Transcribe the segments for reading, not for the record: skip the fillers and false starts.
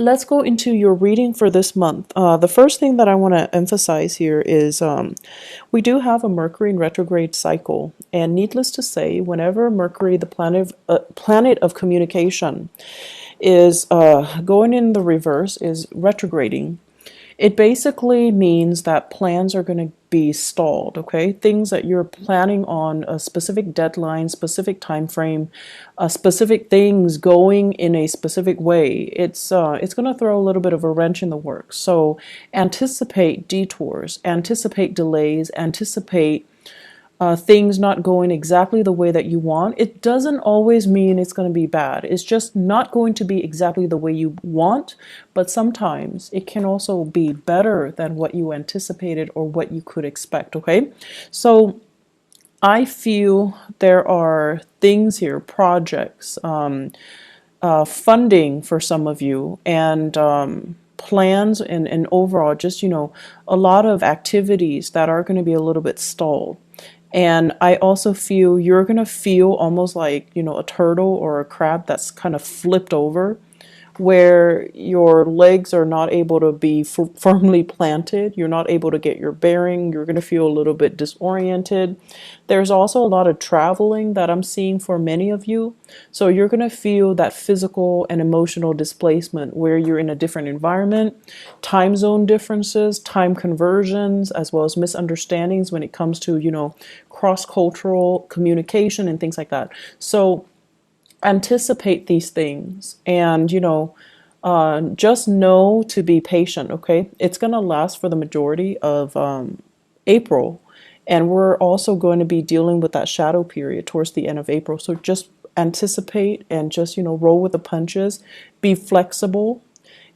let's go into your reading for this month. The first thing that I want to emphasize here is we do have a Mercury in retrograde cycle, and needless to say, whenever Mercury, the planet of communication, is going in the reverse, is retrograding, it basically means that plans are going to be stalled, okay? Things that you're planning on a specific deadline, specific time frame, specific things going in a specific way. It's going to throw a little bit of a wrench in the works. So anticipate detours, anticipate delays, anticipate things not going exactly the way that you want. It doesn't always mean it's going to be bad. It's just not going to be exactly the way you want, but sometimes it can also be better than what you anticipated or what you could expect, okay? So I feel there are things here, projects, funding for some of you, and plans and overall just, a lot of activities that are going to be a little bit stalled. And I also feel you're going to feel almost like, a turtle or a crab that's kind of flipped over, where your legs are not able to be firmly planted. You're not able to get your bearing. You're going to feel a little bit disoriented. There's also a lot of traveling that I'm seeing for many of you. So you're going to feel that physical and emotional displacement where you're in a different environment, time zone differences, time conversions, as well as misunderstandings when it comes to, cross-cultural communication and things like that. So anticipate these things, and just know to be patient, okay? It's going to last for the majority of April, and we're also going to be dealing with that shadow period towards the end of April. So just anticipate and just roll with the punches. Be flexible.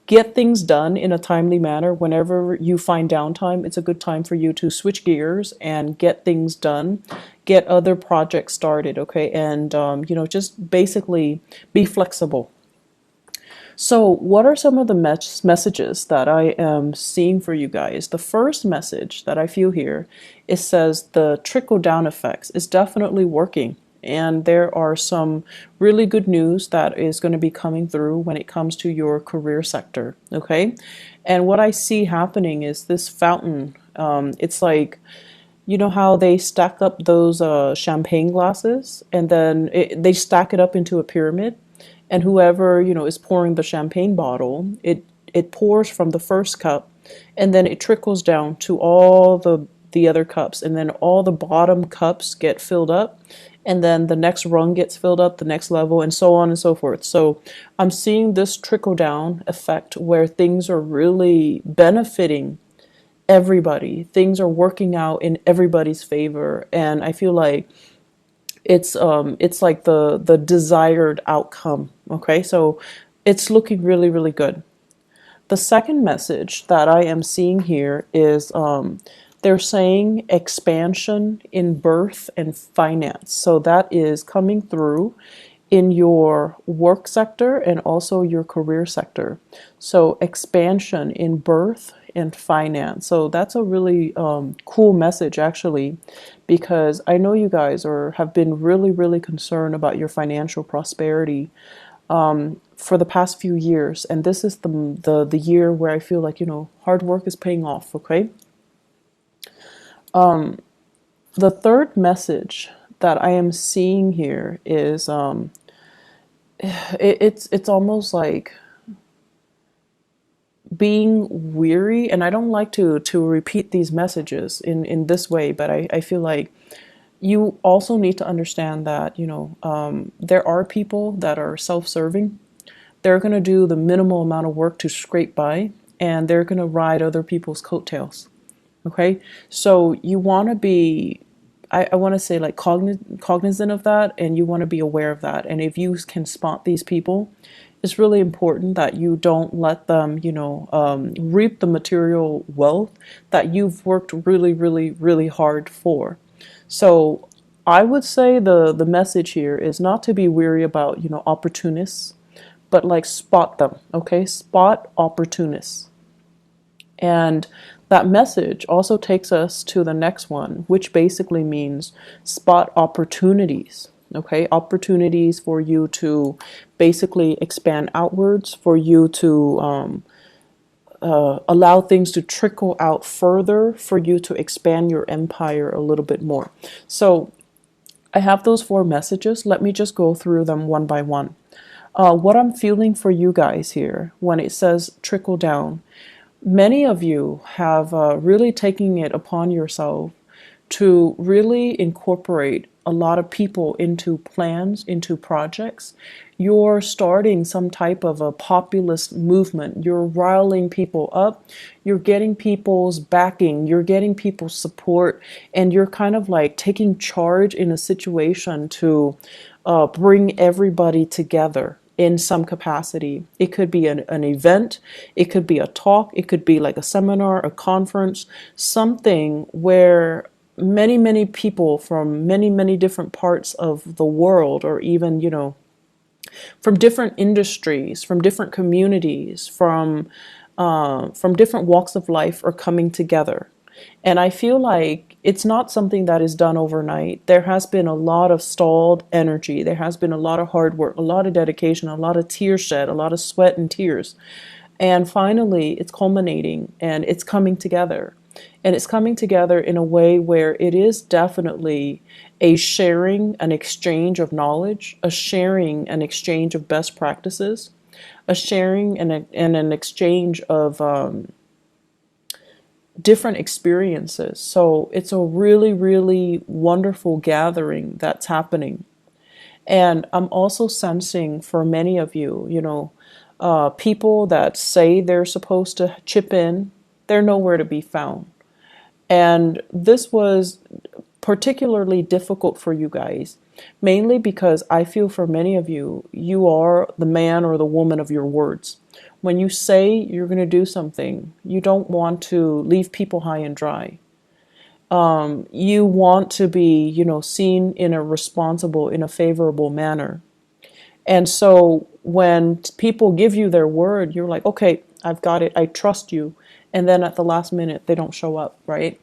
Get things done in a timely manner. Whenever you find downtime, it's a good time for you to switch gears and get things done, get other projects started, okay? And, just basically be flexible. So, what are some of the messages that I am seeing for you guys? The first message that I feel here, it says the trickle down effects is definitely working. And there are some really good news that is going to be coming through when it comes to your career sector, okay? And what I see happening is this fountain. It's like, you know how they stack up those champagne glasses, and then they stack it up into a pyramid, and whoever is pouring the champagne bottle, it pours from the first cup, and then it trickles down to all the other cups, and then all the bottom cups get filled up, and then the next rung gets filled up, the next level, and so on and so forth. So I'm seeing this trickle down effect where things are really benefiting everybody. Things are working out in everybody's favor, and I feel like it's like the desired outcome. Okay, so it's looking really, really good. The second message that I am seeing here is they're saying expansion in birth and finance. So that is coming through in your work sector and also your career sector. So expansion in birth and finance. So that's a really cool message, actually, because I know you guys have been really, really concerned about your financial prosperity for the past few years, and this is the year where I feel like hard work is paying off. Okay. The third message that I am seeing here is it's almost like being weary, and I don't like to repeat these messages in this way, but I feel like you also need to understand that there are people that are self-serving. They're going to do the minimal amount of work to scrape by, and they're going to ride other people's coattails. Okay, so you want to be, I want to say, like, cognizant of that, and you want to be aware of that. And if you can spot these people, it's really important that you don't let them, reap the material wealth that you've worked really, really, really hard for. So I would say the message here is not to be weary about, opportunists, but like spot them, okay? Spot opportunists. And that message also takes us to the next one, which basically means spot opportunities. Okay, opportunities for you to basically expand outwards, for you to allow things to trickle out further, for you to expand your empire a little bit more. So I have those four messages. Let me just go through them one by one. What I'm feeling for you guys here when it says trickle down, many of you have really taken it upon yourself to really incorporate a lot of people into plans, into projects. You're starting some type of a populist movement. You're riling people up. You're getting people's backing. You're getting people's support. And you're kind of like taking charge in a situation to bring everybody together in some capacity. It could be an event, it could be a talk, it could be like a seminar, a conference, something where many people from many different parts of the world, or even, from different industries, from different communities, from different walks of life are coming together. And I feel like it's not something that is done overnight. There has been a lot of stalled energy. There has been a lot of hard work, a lot of dedication, a lot of tears shed, a lot of sweat and tears. And finally, it's culminating and it's coming together. And it's coming together in a way where it is definitely a sharing, an exchange of knowledge, a sharing, an exchange of best practices, a sharing and an exchange of different experiences. So it's a really wonderful gathering that's happening. And I'm also sensing for many of you, people that say they're supposed to chip in, they're nowhere to be found. And this was particularly difficult for you guys, mainly because I feel for many of you, you are the man or the woman of your words. When you say you're going to do something, you don't want to leave people high and dry. You want to be, seen in a responsible, in a favorable manner. And so when people give you their word, you're like, okay, I've got it. I trust you. And then at the last minute, they don't show up, right?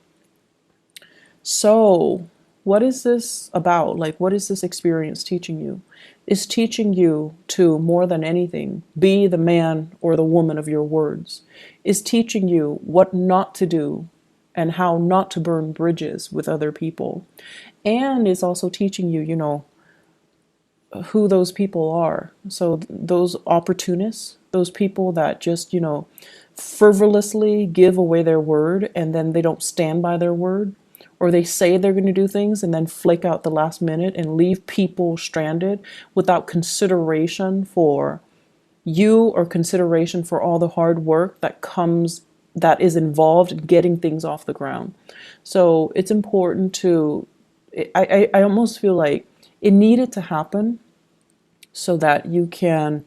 So, what is this about? Like, what is this experience teaching you? It's teaching you to, more than anything, be the man or the woman of your words. It's teaching you what not to do and how not to burn bridges with other people. And it's also teaching you, who those people are. So, those opportunists, those people that just, frivolously give away their word and then they don't stand by their word, or they say they're going to do things and then flake out the last minute and leave people stranded without consideration for you or consideration for all the hard work that is involved in getting things off the ground. So it's important to, I almost feel like it needed to happen so that you can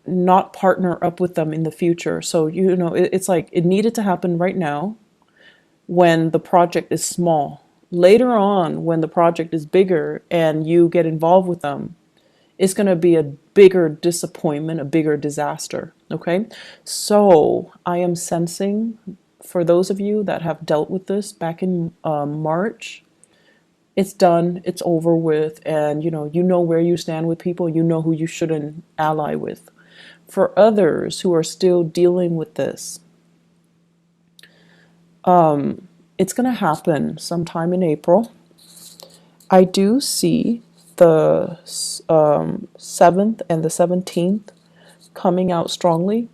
not partner up with them in the future. So, it's like it needed to happen right now when the project is small. Later on, when the project is bigger and you get involved with them, it's going to be a bigger disappointment, a bigger disaster. Okay? So I am sensing, for those of you that have dealt with this back in March, it's done, it's over with, and you know where you stand with people, you know who you shouldn't ally with. For others who are still dealing with this, it's going to happen sometime in April. I do see the 7th and the 17th coming out strongly.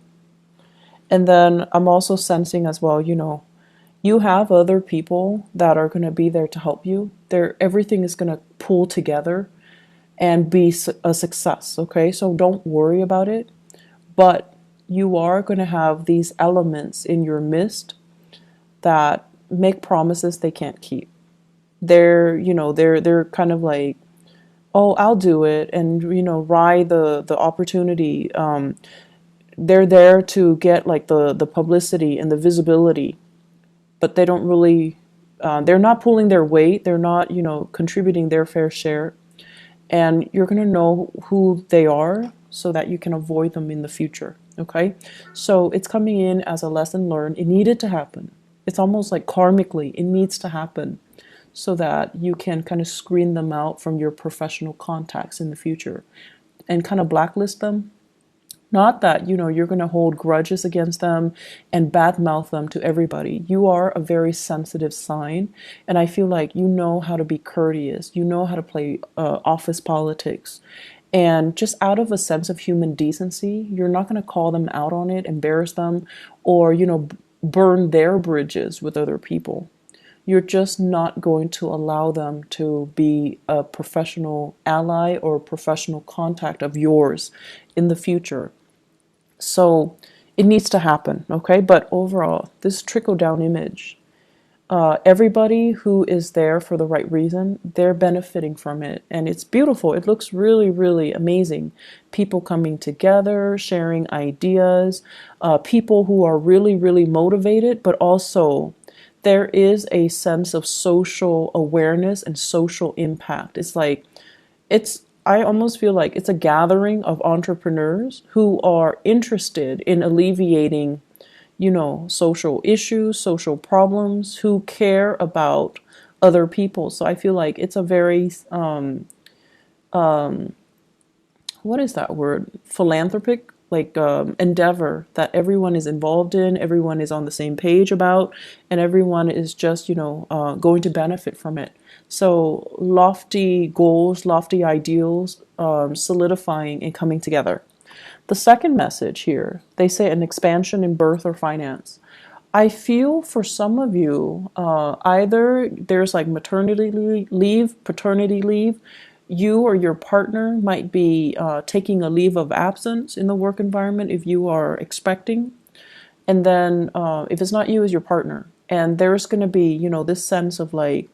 And then I'm also sensing as well, you have other people that are going to be there to help you. Everything is going to pull together and be a success, okay? So don't worry about it. But you are going to have these elements in your midst that make promises they can't keep. They're kind of like, oh, I'll do it, and ride the opportunity. They're there to get like the publicity and the visibility, but they don't really. They're not pulling their weight. They're not contributing their fair share, and you're gonna know who they are so that you can avoid them in the future. Okay, so it's coming in as a lesson learned. It needed to happen. It's almost like karmically, it needs to happen so that you can kind of screen them out from your professional contacts in the future and kind of blacklist them. Not that, you're going to hold grudges against them and badmouth them to everybody. You are a very sensitive sign, and I feel like you know how to be courteous. You know how to play office politics. And just out of a sense of human decency, you're not going to call them out on it, embarrass them, or, burn their bridges with other people. You're just not going to allow them to be a professional ally or professional contact of yours in the future. So it needs to happen, okay? But overall, this trickle down image, everybody who is there for the right reason, they're benefiting from it. And it's beautiful. It looks really, really amazing. People coming together, sharing ideas, people who are really, really motivated, but also there is a sense of social awareness and social impact. I almost feel like it's a gathering of entrepreneurs who are interested in alleviating, social issues, social problems, who care about other people. So I feel like it's a very, what is that word? Philanthropic, like endeavor that everyone is involved in, everyone is on the same page about, and everyone is just, going to benefit from it. So lofty goals, lofty ideals, solidifying and coming together. The second message here, they say an expansion in birth or finance. I feel for some of you, either there's like maternity leave, paternity leave. You or your partner might be taking a leave of absence in the work environment if you are expecting. And then if it's not you, it's your partner. And there's going to be, this sense of like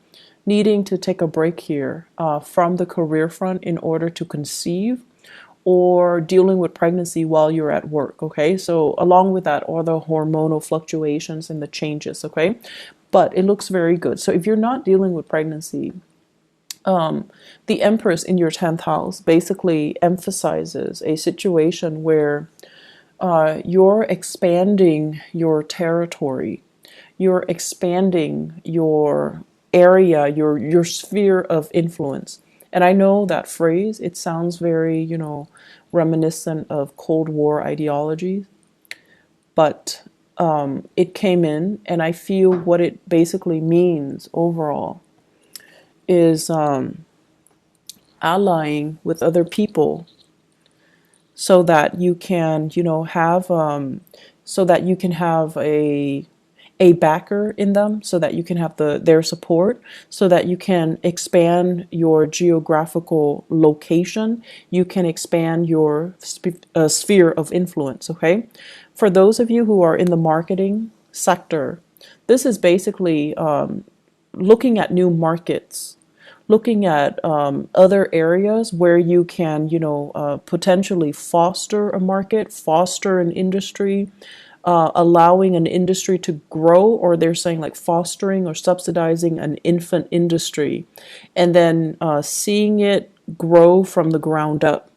needing to take a break here from the career front in order to conceive or dealing with pregnancy while you're at work, okay? So along with that are the hormonal fluctuations and the changes, okay? But it looks very good. So if you're not dealing with pregnancy, the Empress in your 10th house basically emphasizes a situation where you're expanding your territory, you're expanding your area, your sphere of influence. And I know that phrase, it sounds very, reminiscent of Cold War ideology, but it came in, and I feel what it basically means overall is allying with other people so that you can, have so that you can have a backer in them, so that you can have their support, so that you can expand your geographical location, you can expand your sphere of influence, okay? For those of you who are in the marketing sector, this is basically looking at new markets, looking at other areas where you can, potentially foster a market, foster an industry, allowing an industry to grow, or they're saying like fostering or subsidizing an infant industry, and then seeing it grow from the ground up,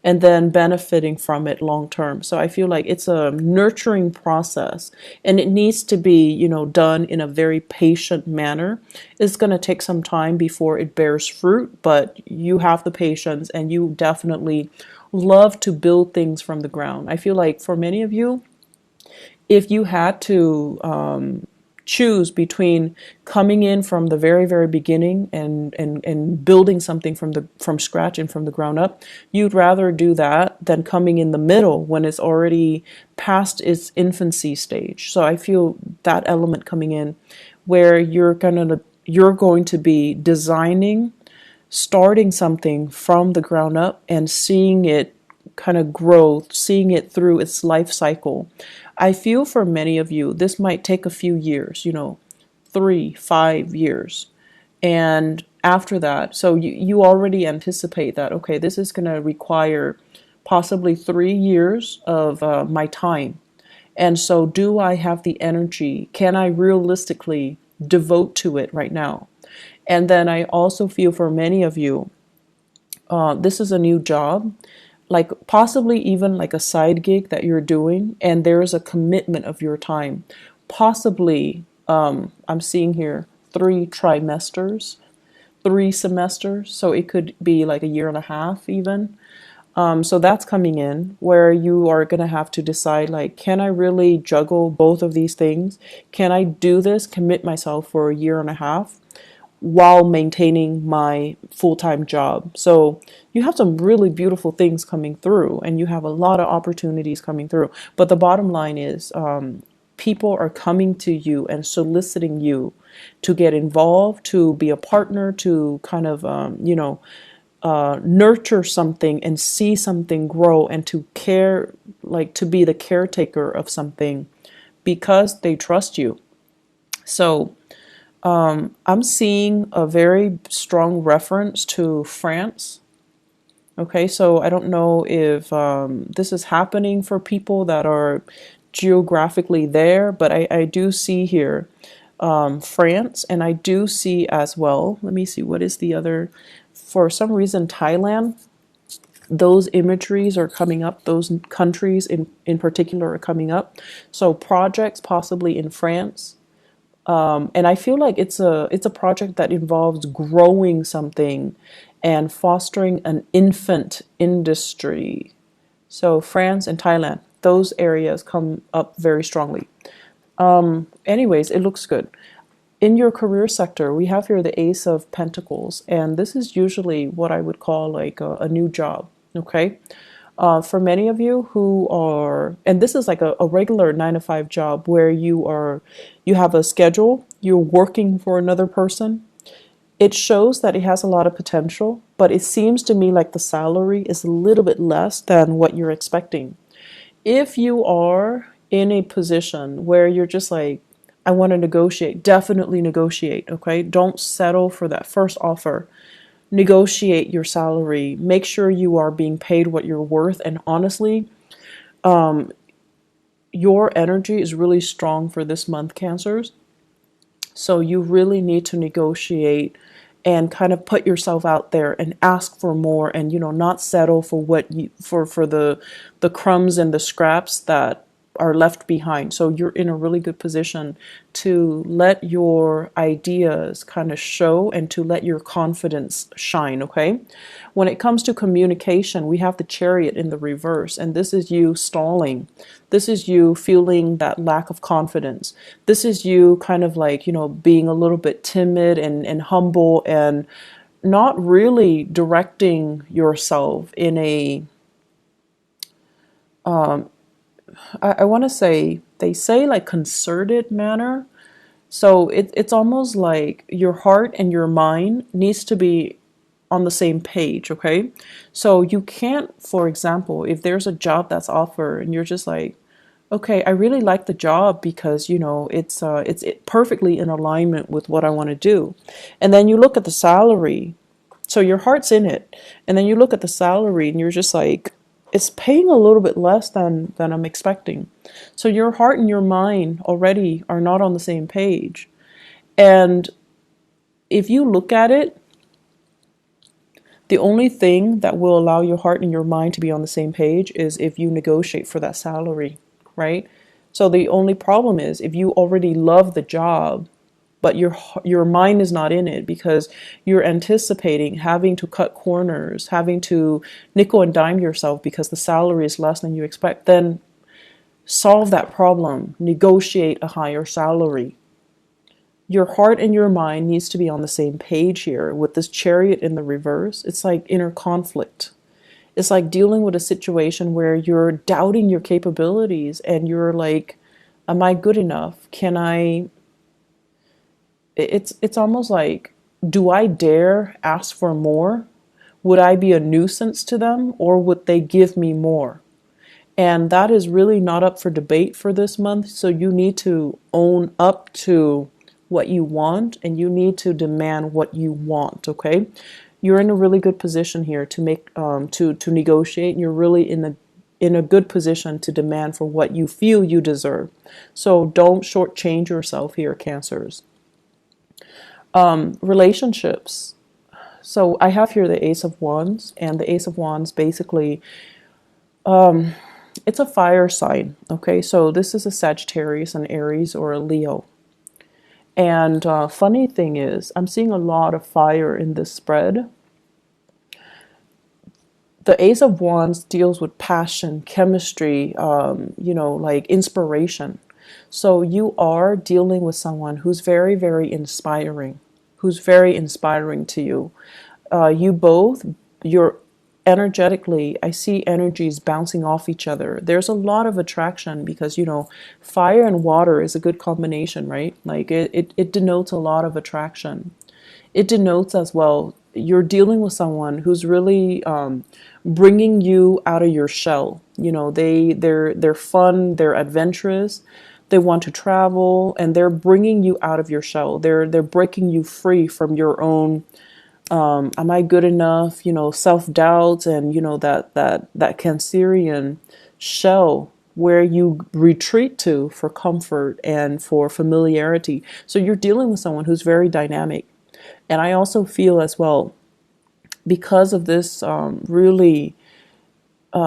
and then benefiting from it long term. So I feel like it's a nurturing process, and it needs to be, done in a very patient manner. It's going to take some time before it bears fruit, but you have the patience, and you definitely love to build things from the ground. I feel like for many of you, if you had to choose between coming in from the very, very beginning and building something from scratch and from the ground up, you'd rather do that than coming in the middle when it's already past its infancy stage. So I feel that element coming in where you're going to be designing, starting something from the ground up and seeing it kind of grow, seeing it through its life cycle. I feel for many of you, this might take a few years, 3-5 years. And after that, so you already anticipate that, okay, this is going to require possibly 3 years of my time. And so do I have the energy? Can I realistically devote to it right now? And then I also feel for many of you, this is a new job, like possibly even like a side gig that you're doing, and there's a commitment of your time. Possibly, I'm seeing here three trimesters, 3 semesters. So it could be like a year and a half even. So that's coming in where you are going to have to decide, like, can I really juggle both of these things? Can I do this, commit myself for a year and a half while maintaining my full-time job? So you have some really beautiful things coming through and you have a lot of opportunities coming through. But the bottom line is, people are coming to you and soliciting you to get involved, to be a partner, to kind of, nurture something and see something grow and to care, like to be the caretaker of something because they trust you. So I'm seeing a very strong reference to France. Okay, so I don't know if this is happening for people that are geographically there, but I do see here France, and I do see as well, let me see, what is the other, for some reason, Thailand. Those imageries are coming up, those countries in particular are coming up. So projects possibly in France. And I feel like it's a project that involves growing something and fostering an infant industry. So France and Thailand, those areas come up very strongly. Anyways, it looks good. In your career sector, we have here the Ace of Pentacles, and this is usually what I would call like a new job. Okay. For many of you who are, and this is like a regular 9 to 5 job where you have a schedule, you're working for another person. It shows that it has a lot of potential, but it seems to me like the salary is a little bit less than what you're expecting. If you are in a position where you're just like, I want to negotiate, definitely negotiate, okay? Don't settle for that first offer. Negotiate your salary. Make sure you are being paid what you're worth. And honestly, your energy is really strong for this month, Cancers. So you really need to negotiate and kind of put yourself out there and ask for more, and not settle for what you for the crumbs and the scraps that are left behind. So you're in a really good position to let your ideas kind of show and to let your confidence shine, okay? When it comes to communication, we have the Chariot in the reverse, and this is you stalling. This is you feeling that lack of confidence. This is you kind of like, being a little bit timid and humble and not really directing yourself in a I want to say, they say like concerted manner. So it's almost like your heart and your mind needs to be on the same page, okay? So you can't, for example, if there's a job that's offered and you're just like, okay, I really like the job because it's perfectly in alignment with what I want to do, and then you look at the salary, so your heart's in it, and then you look at the salary and you're just like, it's paying a little bit less than I'm expecting. So your heart and your mind already are not on the same page. And if you look at it, the only thing that will allow your heart and your mind to be on the same page is if you negotiate for that salary, right? So the only problem is if you already love the job, but your mind is not in it because you're anticipating having to cut corners, having to nickel and dime yourself because the salary is less than you expect, then solve that problem. Negotiate a higher salary. Your heart and your mind needs to be on the same page here. With this Chariot in the reverse, it's like inner conflict. It's like dealing with a situation where you're doubting your capabilities and you're like, am I good enough? Can I it's almost like, do I dare ask for more? Would I be a nuisance to them or would they give me more? And that is really not up for debate for this month. So you need to own up to what you want and you need to demand what you want, okay? You're in a really good position here to make to negotiate. You're really in a good position to demand for what you feel you deserve. So don't shortchange yourself here, Cancers. Relationships. So I have here the Ace of Wands, and the Ace of Wands basically, it's a fire sign. Okay, so this is a Sagittarius, an Aries, or a Leo. And funny thing is, I'm seeing a lot of fire in this spread. The Ace of Wands deals with passion, chemistry, like inspiration. So you are dealing with someone who's very, very inspiring, who's very inspiring to you. You both, you're energetically, I see energies bouncing off each other. There's a lot of attraction because, fire and water is a good combination, right? Like it denotes a lot of attraction. It denotes as well you're dealing with someone who's really bringing you out of your shell. They're fun, they're adventurous, they want to travel, and they're bringing you out of your shell. They're breaking you free from your own am I good enough, self-doubt, and that Cancerian shell where you retreat to for comfort and for familiarity. So you're dealing with someone who's very dynamic. And I also feel as well, because of this really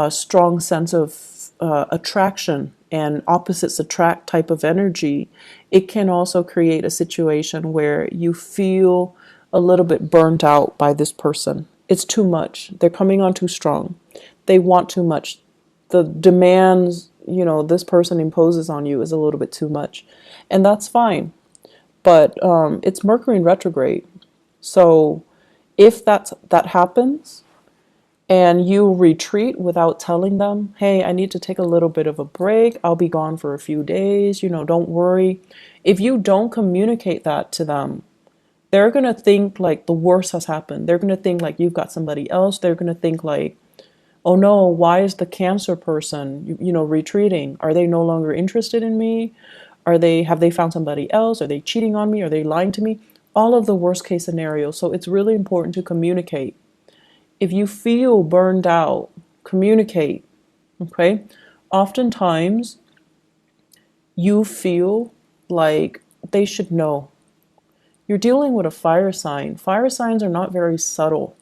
strong sense of attraction and opposites attract type of energy, it can also create a situation where you feel a little bit burnt out by this person. It's too much. They're coming on too strong. They want too much. The demands, this person imposes on you is a little bit too much. And that's fine. But it's Mercury in retrograde. So if that happens, and you retreat without telling them, hey, I need to take a little bit of a break. I'll be gone for a few days. Don't worry. If you don't communicate that to them, they're going to think like the worst has happened. They're going to think like you've got somebody else. They're going to think like, oh no, why is the Cancer person, retreating? Are they no longer interested in me? Have they found somebody else? Are they cheating on me? Are they lying to me? All of the worst case scenarios. So it's really important to communicate. If you feel burned out, communicate, okay? Oftentimes, you feel like they should know. You're dealing with a fire sign. Fire signs are not very subtle.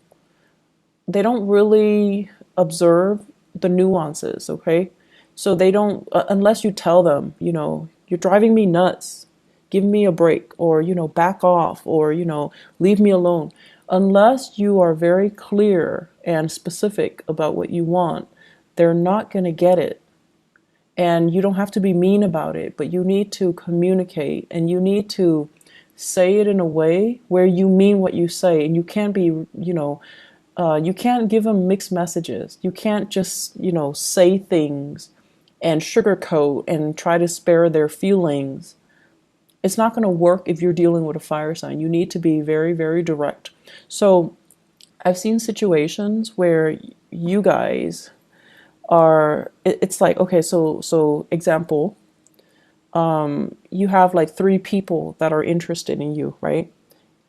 They don't really observe the nuances, okay? So they don't, unless you tell them, you're driving me nuts, give me a break, or, back off, or, leave me alone. Unless you are very clear and specific about what you want, they're not going to get it. And you don't have to be mean about it, but you need to communicate, and you need to say it in a way where you mean what you say. And you can't be, you can't give them mixed messages. You can't just, say things and sugarcoat and try to spare their feelings. It's not going to work if you're dealing with a fire sign. You need to be very, very direct. So I've seen situations where you guys are, it's like, okay, so example, you have like 3 people that are interested in you, right?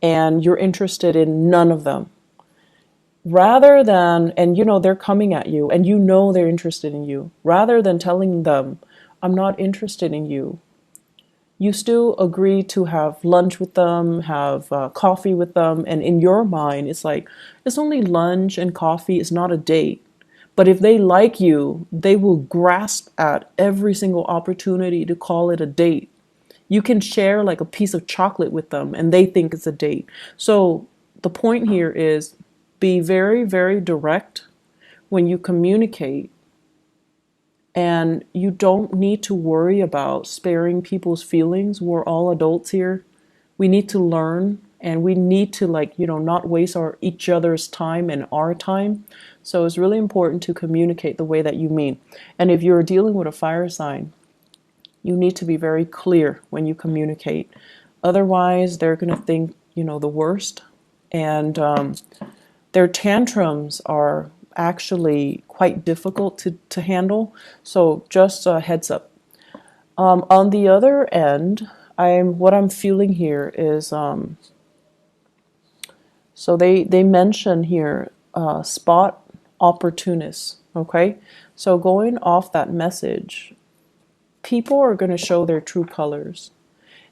And you're interested in none of them. Rather than, and they're coming at you and they're interested in you, rather than telling them, I'm not interested in you, you still agree to have lunch with them, have coffee with them. And in your mind, it's like, it's only lunch and coffee, it's not a date. But if they like you, they will grasp at every single opportunity to call it a date. You can share like a piece of chocolate with them and they think it's a date. So the point here is be very, very direct when you communicate. And you don't need to worry about sparing people's feelings. We're all adults here. We need to learn, and we need to not waste each other's time and our time. So it's really important to communicate the way that you mean. And if you're dealing with a fire sign, you need to be very clear when you communicate. Otherwise, they're going to think, the worst. And their tantrums are actually quite difficult to handle. So just a heads up. On the other end, what I'm feeling here is, so they mention here, spot opportunists, okay? So going off that message, people are going to show their true colors.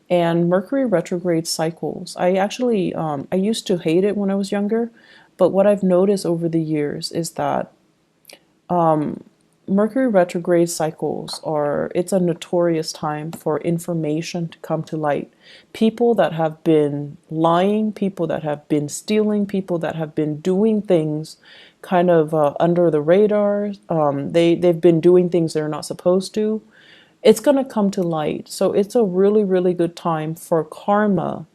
And Mercury retrograde cycles, I actually, I used to hate it when I was younger, but what I've noticed over the years is that Mercury retrograde cycles it's a notorious time for information to come to light. People that have been lying, people that have been stealing, people that have been doing things kind of under the radar, they've been doing things they're not supposed to. It's going to come to light. So it's a really, really good time for karma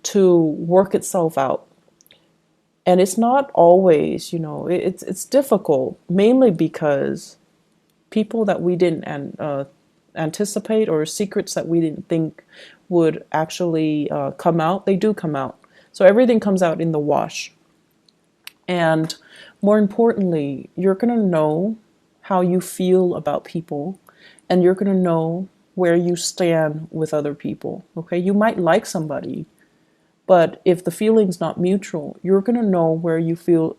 to work itself out. And it's not always, it's difficult, mainly because people that we didn't anticipate, or secrets that we didn't think would actually come out, they do come out. So everything comes out in the wash. And more importantly, you're going to know how you feel about people, and you're going to know where you stand with other people. Okay, you might like somebody, but if the feeling's not mutual, you're going to know where you feel,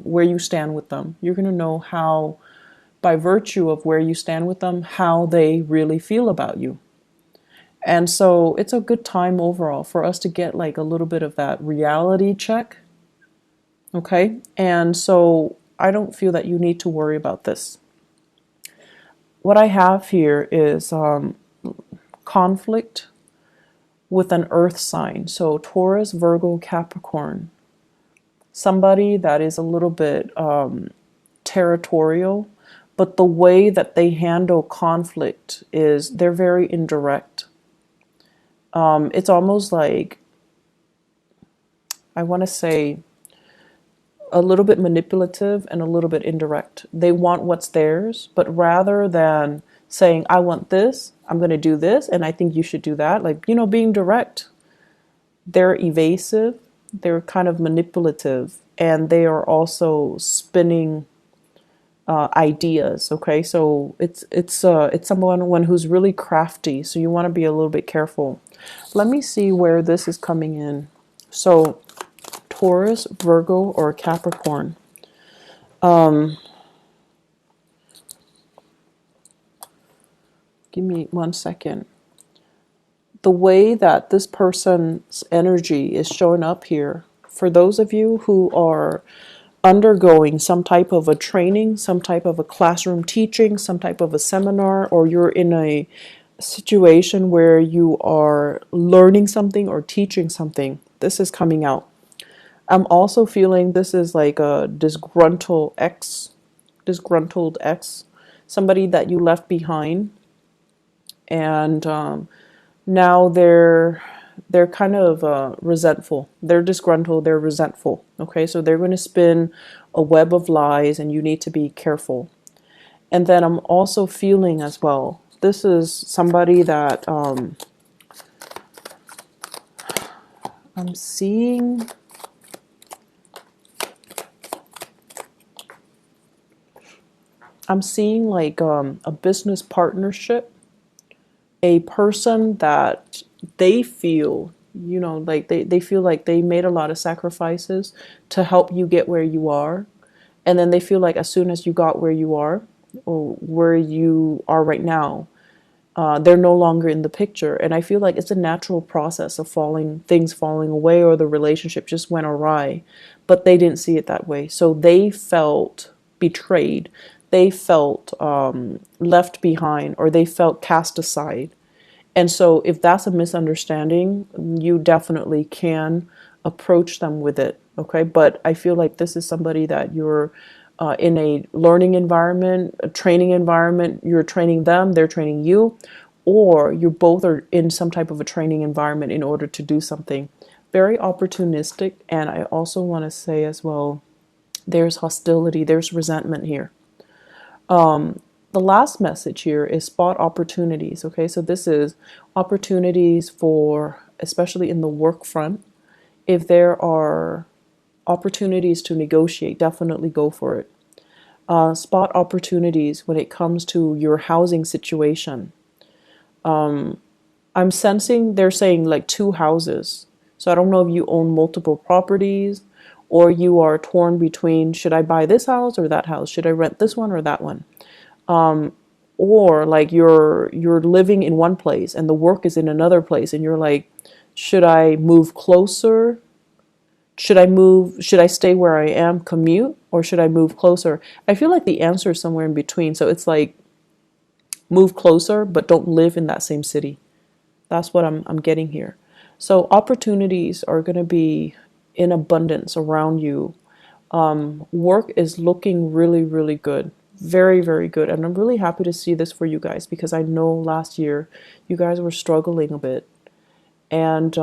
where you stand with them. You're going to know how, by virtue of where you stand with them, how they really feel about you. And so it's a good time overall for us to get like a little bit of that reality check. Okay, and so I don't feel that you need to worry about this. What I have here is conflict with an earth sign. So Taurus, Virgo, Capricorn. Somebody that is a little bit territorial, but the way that they handle conflict is they're very indirect. It's almost like, I want to say, a little bit manipulative and a little bit indirect. They want what's theirs, but rather than saying, I want this, I'm going to do this, and I think you should do that, like, being direct, they're evasive, they're kind of manipulative, and they are also spinning ideas. Okay, so it's someone who's really crafty, so you want to be a little bit careful. Let me see where this is coming in. So Taurus, Virgo, or Capricorn. Give me 1 second. The way that this person's energy is showing up here, for those of you who are undergoing some type of a training, some type of a classroom teaching, some type of a seminar, or you're in a situation where you are learning something or teaching something, this is coming out. I'm also feeling this is like a disgruntled ex, somebody that you left behind, and now they're kind of resentful. They're disgruntled, they're resentful. Okay, so they're going to spin a web of lies, and you need to be careful. And then I'm also feeling as well, this is somebody that I'm seeing like a business partnership, a person that they feel, like they feel like they made a lot of sacrifices to help you get where you are. And then they feel like as soon as you got where you are, or where you are right now, they're no longer in the picture. And I feel like it's a natural process of things falling away, or the relationship just went awry, but they didn't see it that way. So they felt betrayed. They felt left behind, or they felt cast aside. And so if that's a misunderstanding, you definitely can approach them with it. Okay. But I feel like this is somebody that you're in a learning environment, a training environment. You're training them, they're training you, or you both are in some type of a training environment in order to do something. Very opportunistic. And I also want to say as well, there's hostility, there's resentment here. The last message here is spot opportunities. Okay, so this is opportunities for, especially in the work front. If there are opportunities to negotiate, definitely go for it. Spot opportunities when it comes to your housing situation. I'm sensing they're saying like 2 houses. So I don't know if you own multiple properties, or you are torn between, should I buy this house or that house? Should I rent this one or that one? Or like you're living in one place and the work is in another place, and you're like, should I move closer Should I move? Should I stay where I am, commute, or should I move closer? I feel like the answer is somewhere in between. So it's like move closer, but don't live in that same city. That's what I'm getting here. So opportunities are going to be in abundance around you. Work is looking really, really good. Very, very good. And I'm really happy to see this for you guys because I know last year you guys were struggling a bit. And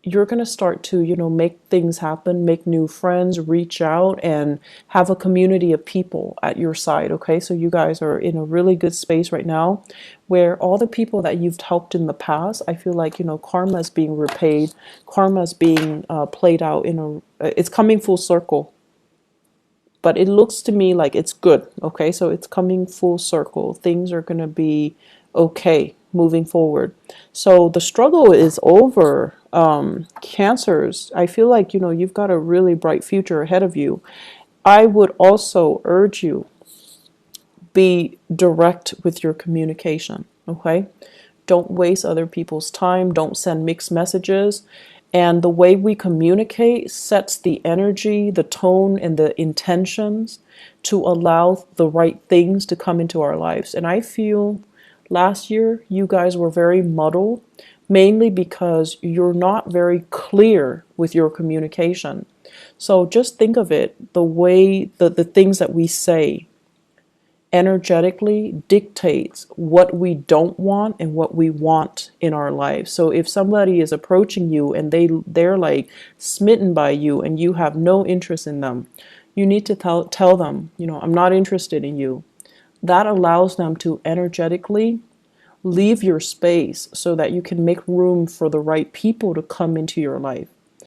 you're going to start to, make things happen, make new friends, reach out, and have a community of people at your side. Okay. So you guys are in a really good space right now where all the people that you've helped in the past, I feel like, karma is being repaid, karma is being played out it's coming full circle. But it looks to me like it's good. Okay. So it's coming full circle. Things are going to be okay moving forward. So the struggle is over. Cancers, I feel like, you've got a really bright future ahead of you. I would also urge you, be direct with your communication, okay? Don't waste other people's time. Don't send mixed messages. And the way we communicate sets the energy, the tone, and the intentions to allow the right things to come into our lives. And I feel last year you guys were very muddled, mainly because you're not very clear with your communication. So just think of it the way the things that we say energetically dictates what we don't want and what we want in our lives. So if somebody is approaching you and they're like smitten by you and you have no interest in them, you need to tell them, I'm not interested in you. That allows them to energetically leave your space so that you can make room for the right people to come into your life.